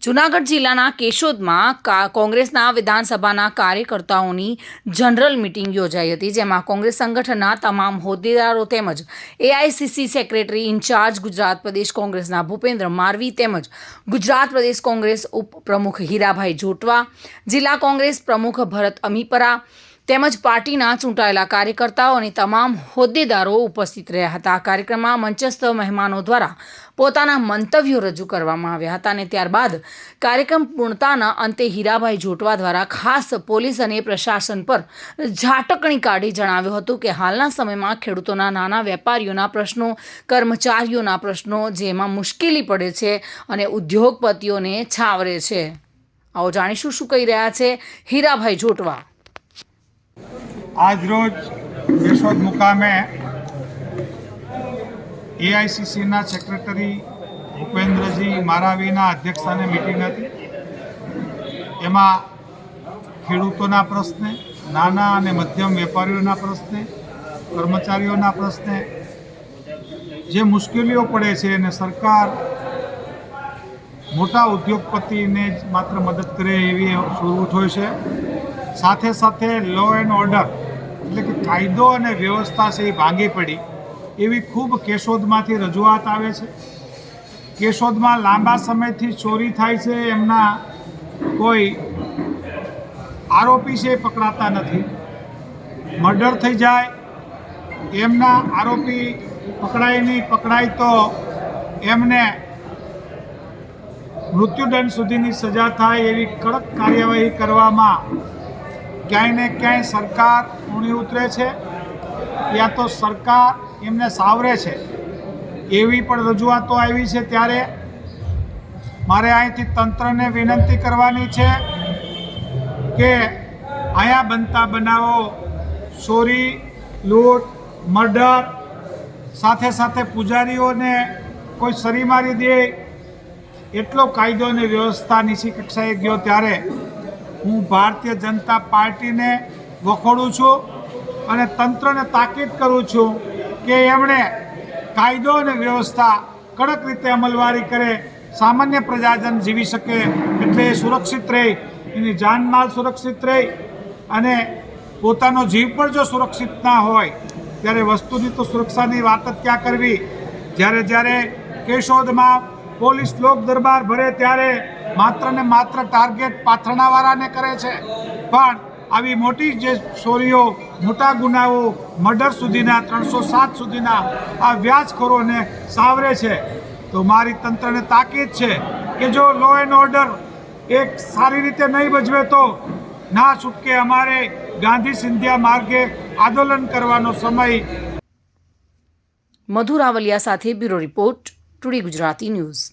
જૂનાગઢ જિલ્લાના કેશોદમાં કોંગ્રેસના વિધાનસભાના કાર્યકર્તાઓની જનરલ મિટિંગ યોજાઈ હતી, જેમાં કોંગ્રેસ સંગઠનના તમામ હોદ્દેદારો તેમજ એઆઈસીસી સેક્રેટરી ઇન્ચાર્જ ગુજરાત પ્રદેશ કોંગ્રેસના ભૂપેન્દ્ર મારવી તેમજ ગુજરાત પ્રદેશ કોંગ્રેસ ઉપપ્રમુખ હીરાભાઈ જોટવા, જિલ્લા કોંગ્રેસ પ્રમુખ ભરત અમીપરા તેમજ પાર્ટીના ચૂંટાયેલા કાર્યકર્તાઓ અને તમામ હોદ્દેદારો ઉપસ્થિત રહ્યા હતા. કાર્યક્રમમાં મંચસ્થ મહેમાનો દ્વારા પોતાના મંતવ્યો રજૂ કરવામાં આવ્યા હતા અને ત્યારબાદ કાર્યક્રમ પૂર્ણતાના અંતે હીરાભાઈ જોટવા દ્વારા ખાસ પોલીસ અને પ્રશાસન પર ઝાટકણી કાઢી જણાવ્યું હતું કે હાલના સમયમાં ખેડૂતોના, નાના વેપારીઓના પ્રશ્નો, કર્મચારીઓના પ્રશ્નો જેમાં મુશ્કેલી પડે છે અને ઉદ્યોગપતિઓને છાવરે છે. આવો જાણીશું શું કહી રહ્યા છે હીરાભાઈ જોટવા. આજરોજ કેશોદ મુકામે એઆઈસીસીના સેક્રેટરી ભૂપેન્દ્રજી મારાવીના અધ્યક્ષસ્થાને મિટિંગ હતી. એમાં ખેડૂતોના પ્રશ્ને, નાના અને મધ્યમ વેપારીઓના પ્રશ્ને, કર્મચારીઓના પ્રશ્ને જે મુશ્કેલીઓ પડે છે અને સરકાર મોટા ઉદ્યોગપતિને જ માત્ર મદદ કરે એવી સુરત હોય છે. સાથે સાથે લો એન્ડ ઓર્ડર એટલે કે કાયદો અને વ્યવસ્થા છે એ ભાંગી પડી એવી ખૂબ કેશોદમાંથી રજૂઆત આવે છે. કેશોદમાં લાંબા સમયથી ચોરી થાય છે, એમના કોઈ આરોપી છે પકડાતા નથી. મર્ડર થઈ જાય, એમના આરોપી પકડાય તો એમને મૃત્યુદંડ સુધીની સજા થાય એવી કડક કાર્યવાહી કરવામાં ક્યાંય ને ક્યાંય સરકાર ઊણી ઉતરે છે, યા તો સરકાર એમને સાવરે છે એવી પણ રજૂઆતો આવી છે. ત્યારે મારે અહીંથી તંત્રને વિનંતી કરવાની છે કે અહીંયા બનતા બનાવો, ચોરી, લૂંટ, મર્ડર, સાથે સાથે પૂજારીઓને કોઈ સરી મારી દે એટલો કાયદો અને વ્યવસ્થા નીચી કક્ષાએ ગયો. ત્યારે હું ભારતીય જનતા પાર્ટીને વખોડું છું અને તંત્રને તાકીદ કરું છું કે એમણે કાયદો અને વ્યવસ્થા કડક રીતે અમલવારી કરે, સામાન્ય પ્રજાજન જીવી શકે એટલે એ સુરક્ષિત રહે, એની જાનમાલ સુરક્ષિત રહે અને પોતાનો જીવ પણ જો સુરક્ષિત ના હોય ત્યારે વસ્તુની તો સુરક્ષાની વાત જ ક્યાં કરવી. જ્યારે કેશોદમાં પોલીસ લોક દરબાર ભરે ત્યારે માત્ર ને માત્ર ટાર્ગેટ પાથરણાવાળાને કરે છે, પણ આવી મોટી જે ચોરીઓ, મોટા ગુનાઓ, મર્ડર સુધીના 307 સુધીના આ વ્યાજખોરોને સાવરે છે. તો મારી તંત્રને તાકીદ છે કે જો લો એન્ડ ઓર્ડર એક સારી રીતે નહીં ભજવે તો ના છૂટકે અમારે ગાંધી સિંધિયા માર્ગે આંદોલન કરવાનો સમય. મધુ રાવલિયા સાથે bureau report, today Gujarati news.